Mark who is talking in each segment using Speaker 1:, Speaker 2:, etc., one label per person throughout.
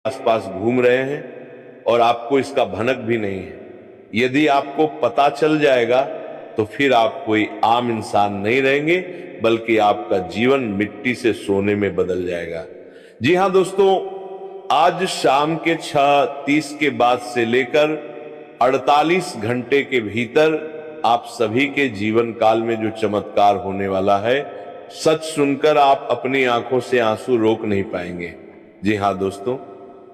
Speaker 1: आसपास घूम रहे हैं और आपको इसका भनक भी नहीं है। यदि आपको पता चल जाएगा तो फिर आप कोई आम इंसान नहीं रहेंगे, बल्कि आपका जीवन मिट्टी से सोने में बदल जाएगा। जी हां दोस्तों, आज शाम के 6:30 के बाद से लेकर 48 घंटे के भीतर आप सभी के जीवन काल में जो चमत्कार होने वाला है, सच सुनकर आप अपनी आंखों से आंसू रोक नहीं पाएंगे। जी हां दोस्तों,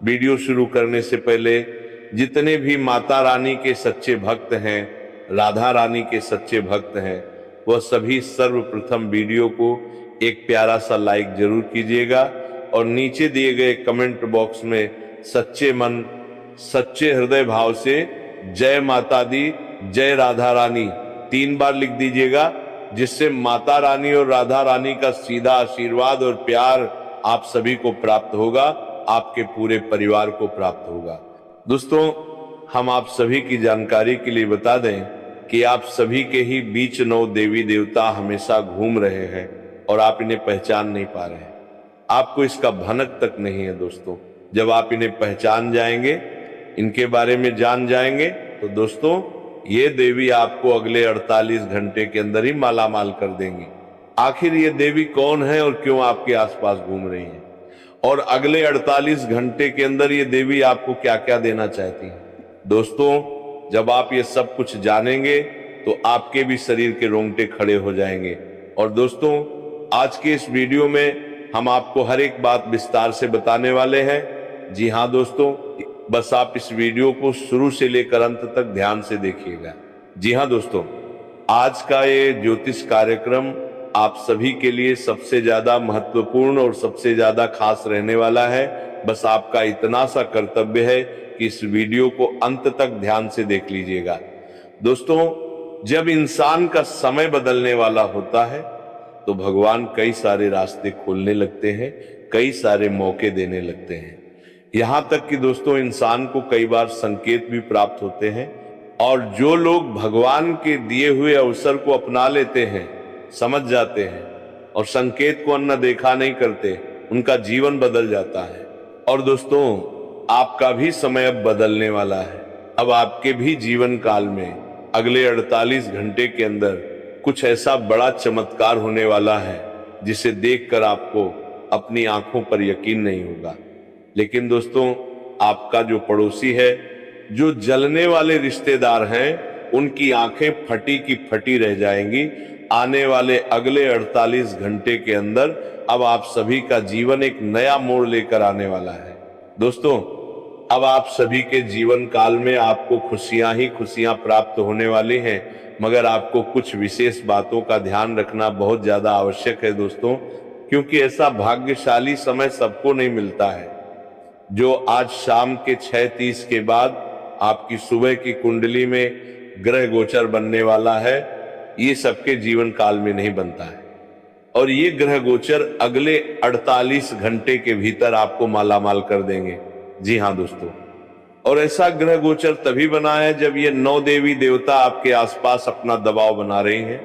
Speaker 1: वीडियो शुरू करने से पहले जितने भी माता रानी के सच्चे भक्त हैं, राधा रानी के सच्चे भक्त हैं, वह सभी सर्वप्रथम वीडियो को एक प्यारा सा लाइक जरूर कीजिएगा और नीचे दिए गए कमेंट बॉक्स में सच्चे मन सच्चे हृदय भाव से जय माता दी, जय राधा रानी 3 बार लिख दीजिएगा, जिससे माता रानी और राधा रानी का सीधा आशीर्वाद और प्यार आप सभी को प्राप्त होगा, आपके पूरे परिवार को प्राप्त होगा। दोस्तों, हम आप सभी की जानकारी के लिए बता दें कि आप सभी के ही बीच 9 देवी देवता हमेशा घूम रहे हैं और आप इन्हें पहचान नहीं पा रहे हैं। आपको इसका भनक तक नहीं है। दोस्तों, जब आप इन्हें पहचान जाएंगे, इनके बारे में जान जाएंगे, तो दोस्तों ये देवी आपको अगले 48 घंटे के अंदर ही मालामाल कर देंगी। आखिर ये देवी कौन है और क्यों आपके आसपास घूम रही है, और अगले 48 घंटे के अंदर ये देवी आपको क्या क्या देना चाहती है। दोस्तों, जब आप ये सब कुछ जानेंगे तो आपके भी शरीर के रोंगटे खड़े हो जाएंगे। और दोस्तों, आज के इस वीडियो में हम आपको हर एक बात विस्तार से बताने वाले हैं। जी हाँ दोस्तों, बस आप इस वीडियो को शुरू से लेकर अंत तक ध्यान से देखिएगा। जी हाँ दोस्तों, आज का ये ज्योतिष कार्यक्रम आप सभी के लिए सबसे ज्यादा महत्वपूर्ण और सबसे ज्यादा खास रहने वाला है। बस आपका इतना सा कर्तव्य है कि इस वीडियो को अंत तक ध्यान से देख लीजिएगा। दोस्तों, जब इंसान का समय बदलने वाला होता है तो भगवान कई सारे रास्ते खोलने लगते हैं, कई सारे मौके देने लगते हैं। यहां तक कि दोस्तों, इंसान को कई बार संकेत भी प्राप्त होते हैं, और जो लोग भगवान के दिए हुए अवसर को अपना लेते हैं, समझ जाते हैं और संकेत को अन्ना देखा नहीं करते, उनका जीवन बदल जाता है। और दोस्तों, आपका भी समय अब बदलने वाला है। अब आपके भी जीवन काल में अगले 48 घंटे के अंदर कुछ ऐसा बड़ा चमत्कार होने वाला है जिसे देखकर आपको अपनी आंखों पर यकीन नहीं होगा। लेकिन दोस्तों, आपका जो पड़ोसी है, जो जलने वाले रिश्तेदार हैं, उनकी आंखें फटी की फटी रह जाएंगी। आने वाले अगले 48 घंटे के अंदर अब आप सभी का जीवन एक नया मोड़ लेकर आने वाला है। दोस्तों, अब आप सभी के जीवन काल में आपको खुशियां ही खुशियां प्राप्त होने वाली हैं, मगर आपको कुछ विशेष बातों का ध्यान रखना बहुत ज्यादा आवश्यक है दोस्तों, क्योंकि ऐसा भाग्यशाली समय सबको नहीं मिलता है जो आज शाम के 6:30 के बाद आपकी सुबह की कुंडली में ग्रह गोचर बनने वाला है। ये सबके जीवन काल में नहीं बनता है, और ये ग्रह गोचर अगले 48 घंटे के भीतर आपको मालामाल कर देंगे। जी हाँ दोस्तों, और ऐसा ग्रह गोचर तभी बना है जब ये 9 देवी देवता आपके आसपास अपना दबाव बना रही हैं,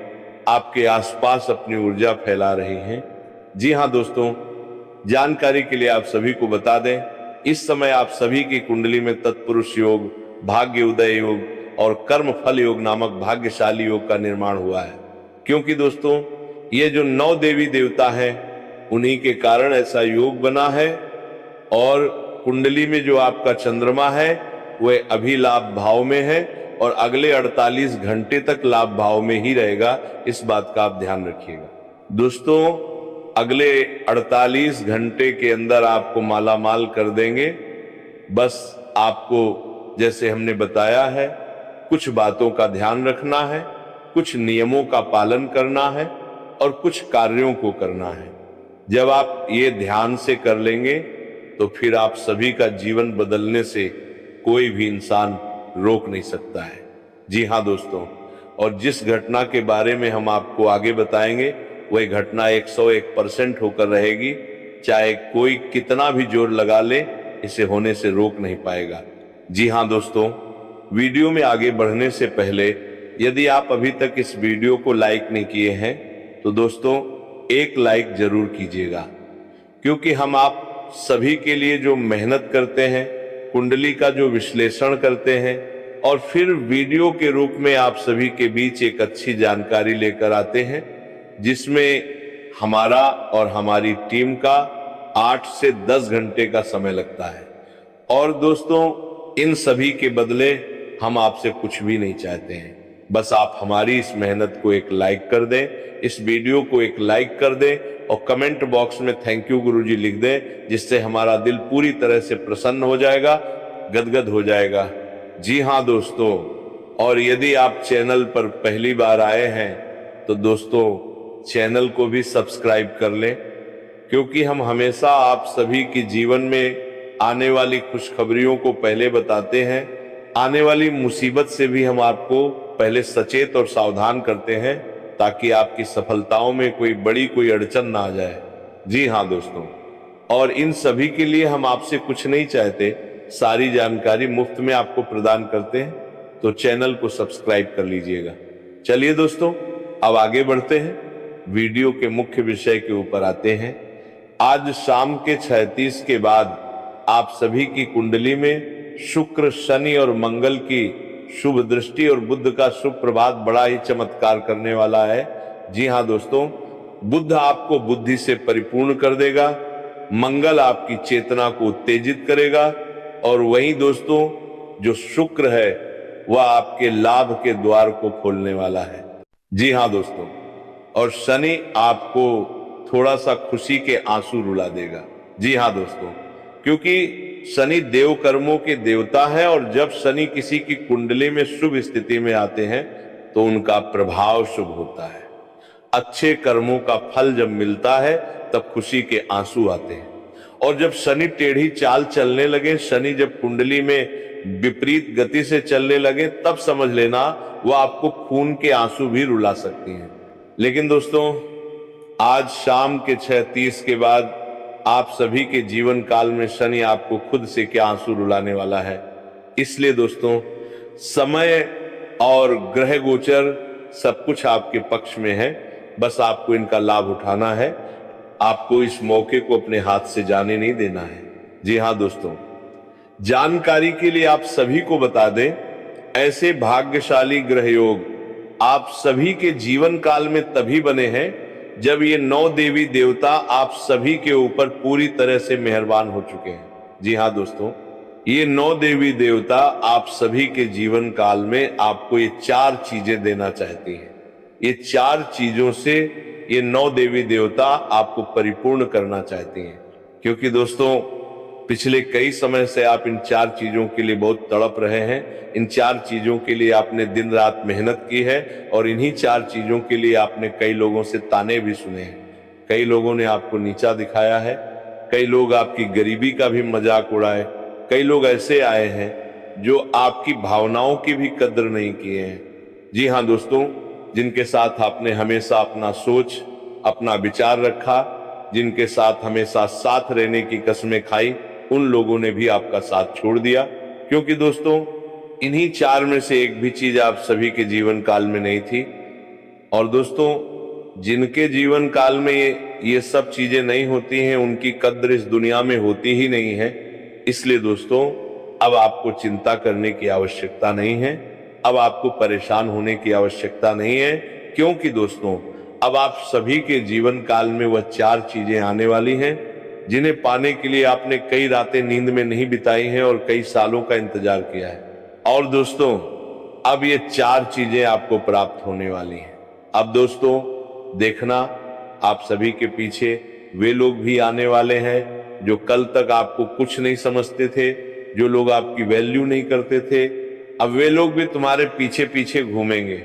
Speaker 1: आपके आसपास अपनी ऊर्जा फैला रही हैं। जी हाँ दोस्तों, जानकारी के लिए आप सभी को बता दें, इस समय आप सभी की कुंडली में तत्पुरुष योग, भाग्य उदय योग और कर्म फल योग नामक भाग्यशाली योग का निर्माण हुआ है। क्योंकि दोस्तों, ये जो 9 देवी देवता हैं, उन्हीं के कारण ऐसा योग बना है। और कुंडली में जो आपका चंद्रमा है वह अभी लाभ भाव में है और अगले 48 घंटे तक लाभ भाव में ही रहेगा। इस बात का आप ध्यान रखिएगा। दोस्तों, अगले 48 घंटे के अंदर आपको मालामाल कर देंगे। बस आपको, जैसे हमने बताया है, कुछ बातों का ध्यान रखना है, कुछ नियमों का पालन करना है और कुछ कार्यों को करना है। जब आप ये ध्यान से कर लेंगे तो फिर आप सभी का जीवन बदलने से कोई भी इंसान रोक नहीं सकता है। जी हाँ दोस्तों, और जिस घटना के बारे में हम आपको आगे बताएंगे वह घटना 101% होकर रहेगी। चाहे कोई कितना भी जोर लगा ले, इसे होने से रोक नहीं पाएगा। जी हाँ दोस्तों, वीडियो में आगे बढ़ने से पहले यदि आप अभी तक इस वीडियो को लाइक नहीं किए हैं तो दोस्तों एक लाइक जरूर कीजिएगा, क्योंकि हम आप सभी के लिए जो मेहनत करते हैं, कुंडली का जो विश्लेषण करते हैं और फिर वीडियो के रूप में आप सभी के बीच एक अच्छी जानकारी लेकर आते हैं, जिसमें हमारा और हमारी टीम का 8 से 10 घंटे का समय लगता है। और दोस्तों, इन सभी के बदले हम आपसे कुछ भी नहीं चाहते हैं, बस आप हमारी इस मेहनत को एक लाइक कर दें, इस वीडियो को एक लाइक कर दें और कमेंट बॉक्स में थैंक यू गुरुजी लिख दें, जिससे हमारा दिल पूरी तरह से प्रसन्न हो जाएगा, गदगद हो जाएगा। जी हाँ दोस्तों, और यदि आप चैनल पर पहली बार आए हैं तो दोस्तों चैनल को भी सब्सक्राइब कर लें, क्योंकि हम हमेशा आप सभी के जीवन में आने वाली खुशखबरियों को पहले बताते हैं, आने वाली मुसीबत से भी हम आपको पहले सचेत और सावधान करते हैं, ताकि आपकी सफलताओं में कोई अड़चन ना आ जाए। जी हाँ दोस्तों, और इन सभी के लिए हम आपसे कुछ नहीं चाहते, सारी जानकारी मुफ्त में आपको प्रदान करते हैं, तो चैनल को सब्सक्राइब कर लीजिएगा। चलिए दोस्तों, अब आगे बढ़ते हैं, वीडियो के मुख्य विषय के ऊपर आते हैं। आज शाम के 6:30 के बाद आप सभी की कुंडली में शुक्र, शनि और मंगल की शुभ दृष्टि और बुध का शुभ प्रभात बड़ा ही चमत्कार करने वाला है। जी हाँ दोस्तों, बुध आपको बुद्धि से परिपूर्ण कर देगा, मंगल आपकी चेतना को उत्तेजित करेगा और वहीं दोस्तों जो शुक्र है वह आपके लाभ के द्वार को खोलने वाला है। जी हाँ दोस्तों, और शनि आपको थोड़ा सा खुशी के आंसू रुला देगा। जी हाँ दोस्तों, क्योंकि शनि देव कर्मों के देवता है और जब शनि किसी की कुंडली में शुभ स्थिति में आते हैं तो उनका प्रभाव शुभ होता है। अच्छे कर्मों का फल जब मिलता है तब खुशी के आंसू आते हैं। और जब शनि टेढ़ी चाल चलने लगे, शनि जब कुंडली में विपरीत गति से चलने लगे, तब समझ लेना वो आपको खून के आंसू भी रुला सकती हैं। लेकिन दोस्तों, आज शाम के 6:30 के बाद आप सभी के जीवन काल में शनि आपको खुद से क्या आंसू रुलाने वाला है। इसलिए दोस्तों, समय और ग्रह गोचर सब कुछ आपके पक्ष में है, बस आपको इनका लाभ उठाना है, आपको इस मौके को अपने हाथ से जाने नहीं देना है। जी हाँ दोस्तों, जानकारी के लिए आप सभी को बता दें, ऐसे भाग्यशाली ग्रह योग आप सभी के जीवन काल में तभी बने हैं जब ये 9 देवी देवता आप सभी के ऊपर पूरी तरह से मेहरबान हो चुके हैं। जी हाँ दोस्तों, ये 9 देवी देवता आप सभी के जीवन काल में आपको ये 4 चीजें देना चाहती हैं। ये 4 चीजों से ये 9 देवी देवता आपको परिपूर्ण करना चाहती हैं, क्योंकि दोस्तों पिछले कई समय से आप इन 4 चीजों के लिए बहुत तड़प रहे हैं। इन 4 चीजों के लिए आपने दिन रात मेहनत की है और इन्हीं 4 चीजों के लिए आपने कई लोगों से ताने भी सुने हैं। कई लोगों ने आपको नीचा दिखाया है, कई लोग आपकी गरीबी का भी मजाक उड़ाए, कई लोग ऐसे आए हैं जो आपकी भावनाओं की भी कद्र नहीं किए हैं। जी हाँ दोस्तों, जिनके साथ आपने हमेशा अपना सोच, अपना विचार रखा, जिनके साथ हमेशा साथ रहने की कसमें खाई, उन लोगों ने भी आपका साथ छोड़ दिया, क्योंकि दोस्तों इन्हीं 4 में से एक भी चीज आप सभी के जीवन काल में नहीं थी। और दोस्तों, जिनके जीवन काल में ये सब चीजें नहीं होती हैं, उनकी कद्र इस दुनिया में होती ही नहीं है। इसलिए दोस्तों, अब आपको चिंता करने की आवश्यकता नहीं है, अब आपको परेशान होने की आवश्यकता नहीं है, क्योंकि दोस्तों अब आप सभी के जीवन काल में वह 4 चीजें आने वाली हैं जिन्हें पाने के लिए आपने कई रातें नींद में नहीं बिताई हैं और कई सालों का इंतजार किया है। और दोस्तों, अब ये 4 चीजें आपको प्राप्त होने वाली हैं। अब दोस्तों देखना, आप सभी के पीछे वे लोग भी आने वाले हैं जो कल तक आपको कुछ नहीं समझते थे, जो लोग आपकी वैल्यू नहीं करते थे। अब वे लोग भी तुम्हारे पीछे पीछे घूमेंगे,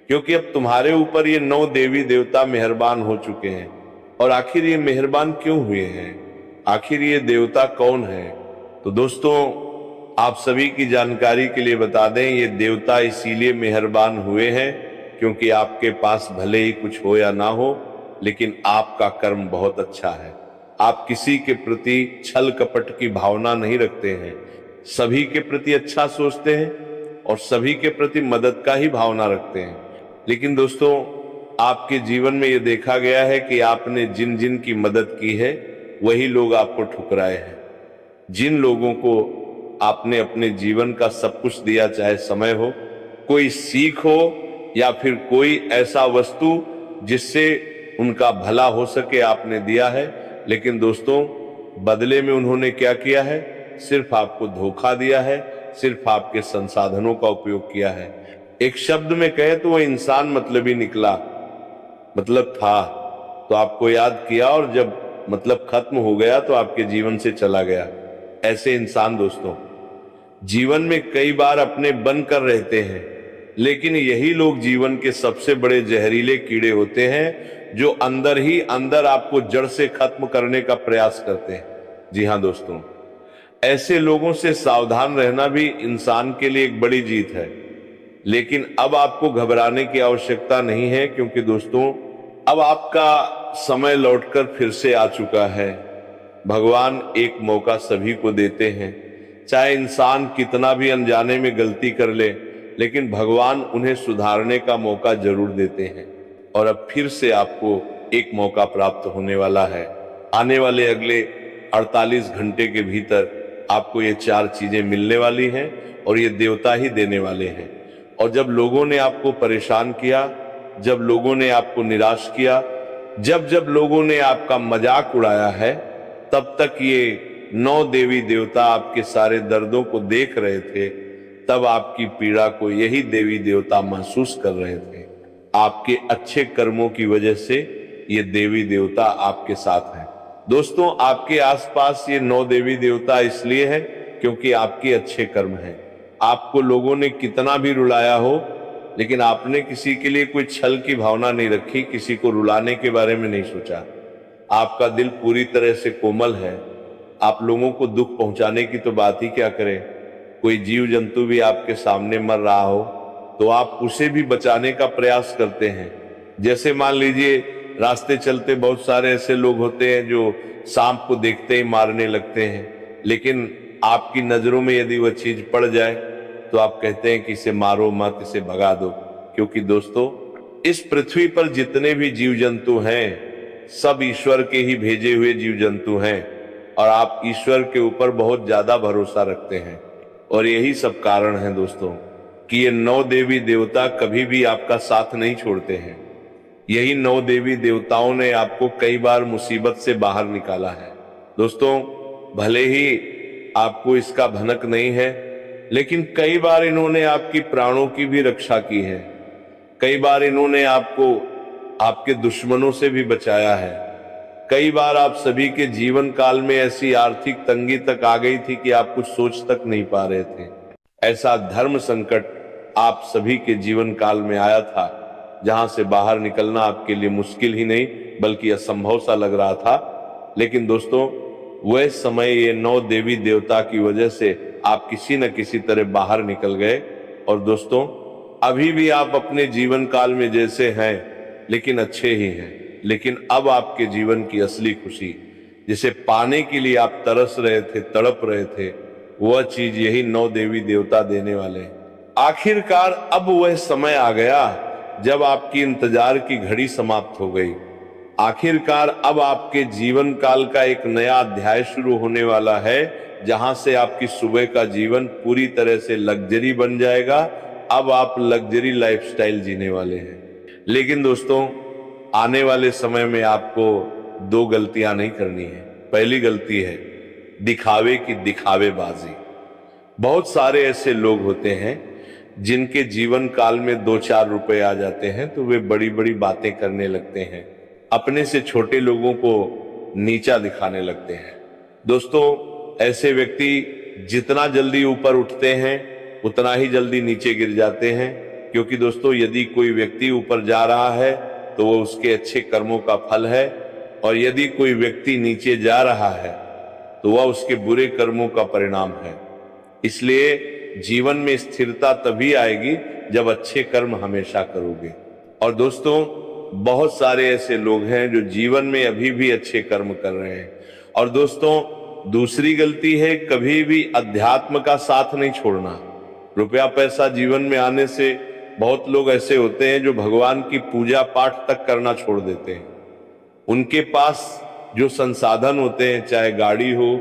Speaker 1: क्योंकि अब तुम्हारे ऊपर ये 9 देवी देवता मेहरबान हो चुके हैं। और आखिर ये मेहरबान क्यों हुए हैं, आखिर ये देवता कौन है? तो दोस्तों, आप सभी की जानकारी के लिए बता दें, ये देवता इसीलिए मेहरबान हुए हैं क्योंकि आपके पास भले ही कुछ हो या ना हो, लेकिन आपका कर्म बहुत अच्छा है। आप किसी के प्रति छल कपट की भावना नहीं रखते हैं, सभी के प्रति अच्छा सोचते हैं और सभी के प्रति मदद का ही भावना रखते हैं। लेकिन दोस्तों, आपके जीवन में यह देखा गया है कि आपने जिन जिन की मदद की है वही लोग आपको ठुकराए हैं। जिन लोगों को आपने अपने जीवन का सब कुछ दिया, चाहे समय हो, कोई सीख हो या फिर कोई ऐसा वस्तु जिससे उनका भला हो सके, आपने दिया है, लेकिन दोस्तों बदले में उन्होंने क्या किया है? सिर्फ आपको धोखा दिया है, सिर्फ आपके संसाधनों का उपयोग किया है। एक शब्द में कहे तो वह इंसान मतलबी निकला, मतलब था तो आपको याद किया, और जब मतलब खत्म हो गया तो आपके जीवन से चला गया। ऐसे इंसान दोस्तों जीवन में कई बार अपने बन कर रहते हैं, लेकिन यही लोग जीवन के सबसे बड़े जहरीले कीड़े होते हैं, जो अंदर ही अंदर आपको जड़ से खत्म करने का प्रयास करते हैं। जी हां दोस्तों, ऐसे लोगों से सावधान रहना भी इंसान के लिए एक बड़ी जीत है। लेकिन अब आपको घबराने की आवश्यकता नहीं है, क्योंकि दोस्तों अब आपका समय लौटकर फिर से आ चुका है। भगवान एक मौका सभी को देते हैं, चाहे इंसान कितना भी अनजाने में गलती कर ले, लेकिन भगवान उन्हें सुधारने का मौका जरूर देते हैं। और अब फिर से आपको एक मौका प्राप्त होने वाला है। आने वाले अगले 48 घंटे के भीतर आपको ये 4 चीजें मिलने वाली हैं, और ये देवता ही देने वाले हैं। और जब लोगों ने आपको परेशान किया, जब लोगों ने आपको निराश किया, जब जब लोगों ने आपका मजाक उड़ाया है, तब तक ये 9 देवी देवता आपके सारे दर्दों को देख रहे थे। तब आपकी पीड़ा को यही देवी देवता महसूस कर रहे थे। आपके अच्छे कर्मों की वजह से ये देवी देवता आपके साथ हैं। दोस्तों आपके आसपास ये 9 देवी देवता इसलिए है क्योंकि आपके अच्छे कर्म हैं। आपको लोगों ने कितना भी रुलाया हो, लेकिन आपने किसी के लिए कोई छल की भावना नहीं रखी, किसी को रुलाने के बारे में नहीं सोचा। आपका दिल पूरी तरह से कोमल है। आप लोगों को दुख पहुंचाने की तो बात ही क्या करें। कोई जीव जंतु भी आपके सामने मर रहा हो तो आप उसे भी बचाने का प्रयास करते हैं। जैसे मान लीजिए रास्ते चलते बहुत सारे ऐसे लोग होते हैं जो सांप को देखते ही मारने लगते हैं, लेकिन आपकी नजरों में यदि वह चीज पड़ जाए तो आप कहते हैं कि इसे मारो मत, इसे भगा दो। क्योंकि दोस्तों इस पृथ्वी पर जितने भी जीव जंतु हैं सब ईश्वर के ही भेजे हुए जीव जंतु हैं, और आप ईश्वर के ऊपर बहुत ज्यादा भरोसा रखते हैं। और यही सब कारण है दोस्तों कि ये 9 देवी देवता कभी भी आपका साथ नहीं छोड़ते हैं। यही 9 देवी देवताओं ने आपको कई बार मुसीबत से बाहर निकाला है। दोस्तों भले ही आपको इसका भनक नहीं है, लेकिन कई बार इन्होंने आपकी प्राणों की भी रक्षा की है। कई बार इन्होंने आपको आपके दुश्मनों से भी बचाया है। कई बार आप सभी के जीवन काल में ऐसी आर्थिक तंगी तक आ गई थी कि आप कुछ सोच तक नहीं पा रहे थे। ऐसा धर्म संकट आप सभी के जीवन काल में आया था, जहां से बाहर निकलना आपके लिए मुश्किल ही नहीं बल्कि असंभव सा लग रहा था। लेकिन दोस्तों वह समय ये 9 देवी देवता की वजह से आप किसी न किसी तरह बाहर निकल गए। और दोस्तों अभी भी आप अपने जीवन काल में जैसे हैं लेकिन अच्छे ही हैं। लेकिन अब आपके जीवन की असली खुशी, जिसे पाने के लिए आप तरस रहे थे, तड़प रहे थे, वह चीज यही 9 देवी देवता देने वाले हैं। आखिरकार अब वह समय आ गया जब आपकी इंतजार की घड़ी समाप्त हो गई। आखिरकार अब आपके जीवन काल का एक नया अध्याय शुरू होने वाला है, जहां से आपकी सुबह का जीवन पूरी तरह से लग्जरी बन जाएगा। अब आप लग्जरी लाइफस्टाइल जीने वाले हैं। लेकिन दोस्तों आने वाले समय में आपको 2 गलतियां नहीं करनी है। पहली गलती है दिखावे की दिखावेबाजी। बहुत सारे ऐसे लोग होते हैं जिनके जीवन काल में 2-4 रुपए आ जाते हैं तो वे बड़ी बड़ी बातें करने लगते हैं, अपने से छोटे लोगों को नीचा दिखाने लगते हैं। दोस्तों ऐसे व्यक्ति जितना जल्दी ऊपर उठते हैं उतना ही जल्दी नीचे गिर जाते हैं। क्योंकि दोस्तों यदि कोई व्यक्ति ऊपर जा रहा है तो वो उसके अच्छे कर्मों का फल है, और यदि कोई व्यक्ति नीचे जा रहा है तो वह उसके बुरे कर्मों का परिणाम है। इसलिए जीवन में स्थिरता तभी आएगी जब अच्छे कर्म हमेशा करोगे। और दोस्तों बहुत सारे ऐसे लोग हैं जो जीवन में अभी भी अच्छे कर्म कर रहे हैं। और दोस्तों दूसरी गलती है कभी भी अध्यात्म का साथ नहीं छोड़ना। रुपया पैसा जीवन में आने से बहुत लोग ऐसे होते हैं जो भगवान की पूजा पाठ तक करना छोड़ देते हैं। उनके पास जो संसाधन होते हैं, चाहे गाड़ी हो,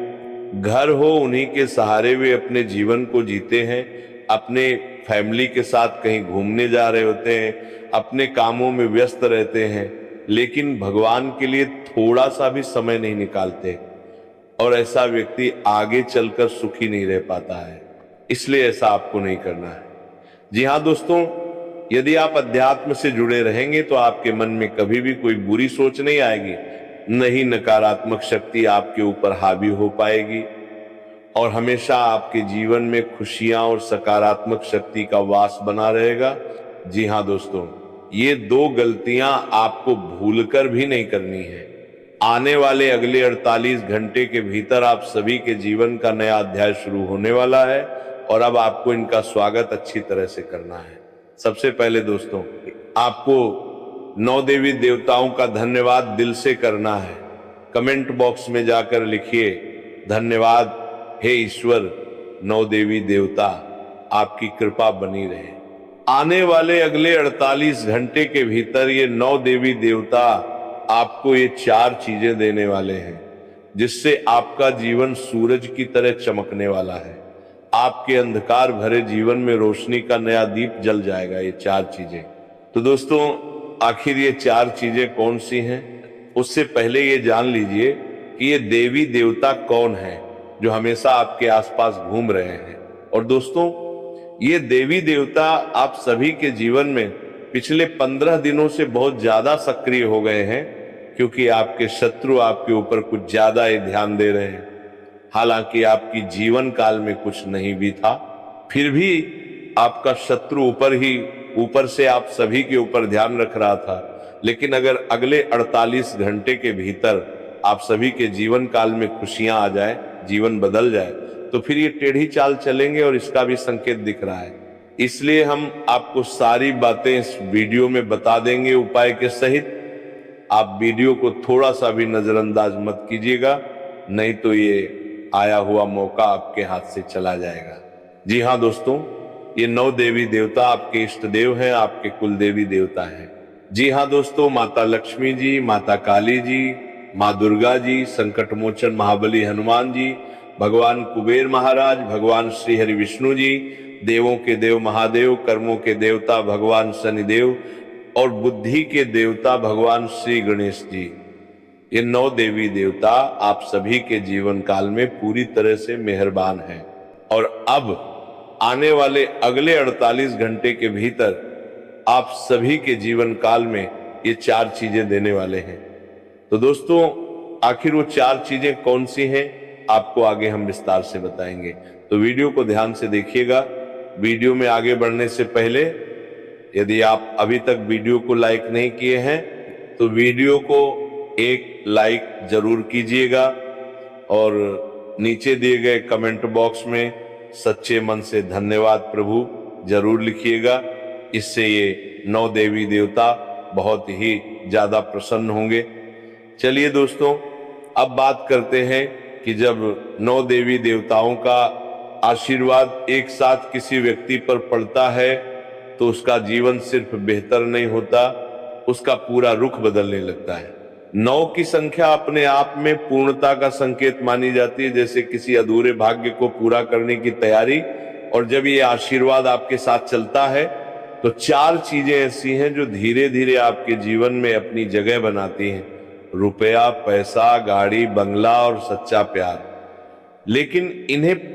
Speaker 1: घर हो, उन्हीं के सहारे वे अपने जीवन को जीते हैं। अपने फैमिली के साथ कहीं घूमने जा रहे होते हैं, अपने कामों में व्यस्त रहते हैं, लेकिन भगवान के लिए थोड़ा सा भी समय नहीं निकालते, और ऐसा व्यक्ति आगे चलकर सुखी नहीं रह पाता है। इसलिए ऐसा आपको नहीं करना है। जी हाँ दोस्तों, यदि आप अध्यात्म से जुड़े रहेंगे तो आपके मन में कभी भी कोई बुरी सोच नहीं आएगी, न ही नकारात्मक शक्ति आपके ऊपर हावी हो पाएगी, और हमेशा आपके जीवन में खुशियां और सकारात्मक शक्ति का वास बना रहेगा। जी हाँ दोस्तों, ये 2 गलतियां आपको भूलकर भी नहीं करनी है। आने वाले अगले 48 घंटे के भीतर आप सभी के जीवन का नया अध्याय शुरू होने वाला है, और अब आपको इनका स्वागत अच्छी तरह से करना है। सबसे पहले दोस्तों, आपको 9 देवी देवताओं का धन्यवाद दिल से करना है। कमेंट बॉक्स में जाकर लिखिए, धन्यवाद हे ईश्वर, 9 देवी देवता, आपकी कृपा बनी रहे। आने वाले अगले 48 घंटे के भीतर ये 9 देवी देवता आपको ये 4 चीजें देने वाले हैं, जिससे आपका जीवन सूरज की तरह चमकने वाला है। आपके अंधकार भरे जीवन में रोशनी का नया दीप जल जाएगा, ये 4 चीजें। तो दोस्तों, आखिर ये 4 चीजें कौन सी हैं? उससे पहले ये जान लीजिए कि ये देवी देवता कौन है जो हमेशा आपके आसपास घूम रहे हैं। और दोस्तों, ये देवी देवता आप सभी के जीवन में पिछले 15 दिनों से बहुत ज्यादा सक्रिय हो गए हैं, क्योंकि आपके शत्रु आपके ऊपर कुछ ज्यादा ही ध्यान दे रहे हैं। हालांकि आपकी जीवन काल में कुछ नहीं भी था, फिर भी आपका शत्रु ऊपर से आप सभी के ऊपर ध्यान रख रहा था। लेकिन अगर अगले 48 घंटे के भीतर आप सभी के जीवन काल में खुशियां आ जाए, जीवन बदल जाए, तो फिर ये टेढ़ी चाल चलेंगे, और इसका भी संकेत दिख रहा है। इसलिए हम आपको सारी बातें इस वीडियो में बता देंगे उपाय के सहित। आप वीडियो को थोड़ा सा भी नजरअंदाज मत कीजिएगा, नहीं तो ये आया हुआ मौका आपके हाथ से चला जाएगा। जी हाँ दोस्तों, ये 9 देवी देवता आपके इष्ट देव हैं, आपके कुल देवी देवता हैं। जी हाँ दोस्तों, माता लक्ष्मी जी, माता काली जी, माँ दुर्गा जी, संकट मोचन महाबली हनुमान जी, भगवान कुबेर महाराज, भगवान श्री हरि विष्णु जी, देवों के देव महादेव, कर्मों के देवता भगवान शनिदेव, और बुद्धि के देवता भगवान श्री गणेश जी। ये 9 देवी देवता आप सभी के जीवन काल में पूरी तरह से मेहरबान हैं, और अब आने वाले अगले 48 घंटे के भीतर आप सभी के जीवन काल में ये 4 चीजें देने वाले हैं। तो दोस्तों, आखिर वो 4 चीजें कौन सी हैं, आपको आगे हम विस्तार से बताएंगे। तो वीडियो को ध्यान से देखिएगा। वीडियो में आगे बढ़ने से पहले, यदि आप अभी तक वीडियो को लाइक नहीं किए हैं तो वीडियो को एक लाइक जरूर कीजिएगा, और नीचे दिए गए कमेंट बॉक्स में सच्चे मन से धन्यवाद प्रभु जरूर लिखिएगा। इससे ये 9 देवी देवता बहुत ही ज्यादा प्रसन्न होंगे। चलिए दोस्तों, अब बात करते हैं कि जब 9 देवी देवताओं का आशीर्वाद एक साथ किसी व्यक्ति पर पड़ता है तो उसका जीवन सिर्फ बेहतर नहीं होता, उसका पूरा रुख बदलने लगता है। 9 की संख्या अपने आप में पूर्णता का संकेत मानी जाती है, जैसे किसी अधूरे भाग्य को पूरा करने की तैयारी। और जब ये आशीर्वाद आपके साथ चलता है तो 4 चीजें ऐसी हैं जो धीरे धीरे आपके जीवन में अपनी जगह बनाती हैं। रुपया, पैसा, गाड़ी, बंगला और सच्चा प्यार। लेकिन इन्हें